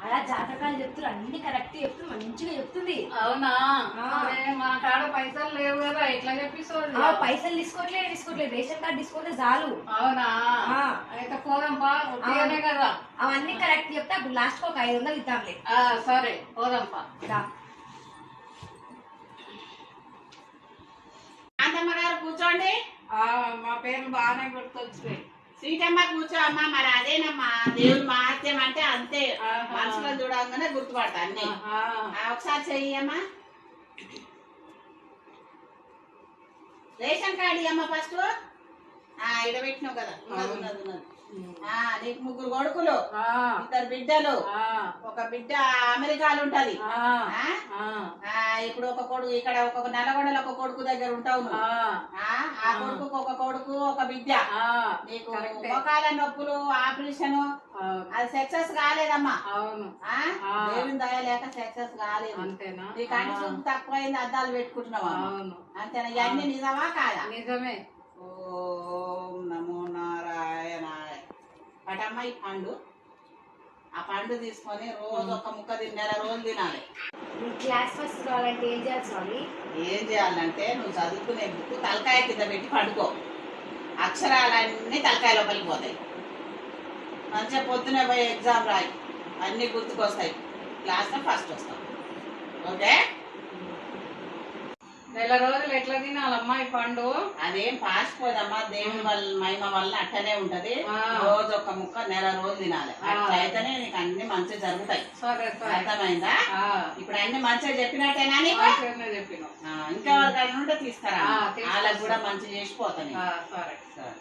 అలా జాతకాలు చెప్తున్నారు, అన్ని కరెక్ట్ చెప్తూ మంచిగా చెప్తుంది. అవునా? మా కాడ పైసలు లేవు కదా, ఎట్లా చెప్పిస్తుంది? పైసలు తీసుకోవట్లేదు, రేషన్ కార్డు తీసుకుంటే చాలు. అవునా? అయితే పోదాంపా, ఉట్టిగానే కదా. అవన్నీ కరెక్ట్ చెప్తే అప్పుడు లాస్ట్ ఒక 500 ఇద్దాంలే. సరే పోదాంపా. కాంతమ్మ గారు కూర్చోండి. మా పేరు బాగానే గుర్తొచ్చింది. సీతమ్మ కూర్చో అమ్మా. మరి అదేనమ్మా దేవుడు మహత్యం అంటే అంతే, మనసులో చూడగానే గుర్తుపడతా అన్ని. ఒకసారి చెయ్యమ్మా. రేషన్ కార్డు ఇయ్యమ్మా ఫస్ట్. ఇడబెట్టినావు కదా, ఉన్నది. నీకు 3 కొడుకులు, 2 బిడ్డలు. ఒక బిడ్డ అమెరికాలో ఉంటది. ఇప్పుడు ఒక కొడుకు ఇక్కడ, ఒక నల్లగొండలో ఒక కొడుకు దగ్గర ఉంటావు. ఆ కొడుకు ఒక కొడుకు, ఒక బిడ్డ. నీకు మోకాల నొప్పులు, ఆపరేషన్ అది సక్సెస్ కాలేదమ్మా. దేవుని దయ లేక సక్సెస్ కాలేదు. నీ కంటి చూపు తక్కువైంది, అద్దాలు పెట్టుకుంటున్నావా? అంతేనా? ఇవన్నీ నిజమా కాదా? నిజమే. ఓం నమో నారాయణాయ. పటమ్మ ఈ పండు, ఆ పండు తీసుకొని రోజు ఒక ముక్క నెల రోజులు తినాలి. క్లాస్ ఫస్ట్ కావాలంటే ఏం చేయాలి స్వామి? ఏం చేయాలంటే నువ్వు చదువుకునే బుక్ తలకాయ కింద పెట్టి పడుకో. అక్షరాలన్నీ తలకాయ లోపలికి పోతాయి. మంచిగా పొద్దునే పోయి ఎగ్జామ్ రాయి, అన్నీ గుర్తుకొస్తాయి. క్లాస్లో ఫస్ట్ వస్తావు. ఓకే? నెల రోజులు ఎట్లా తినాలమ్మా ఈ పండు? అదేం పాసిపోదమ్మా, దేవుని వల్ల మహిమ వల్ల అట్టనే ఉంటది. రోజు ఒక ముక్క నెల రోజులు తినాలి. అట్లయితేనే నీకు అన్ని మంచిగా జరుగుతాయి. అర్థమైందా? ఇప్పుడు అన్ని మంచిగా చెప్పినట్టేనా? చెప్పిన ఇంకా వాళ్ళకి ఉంటే తీసుకురా, వాళ్ళకి కూడా మంచిగా చేసిపోతాను. సరే సరే.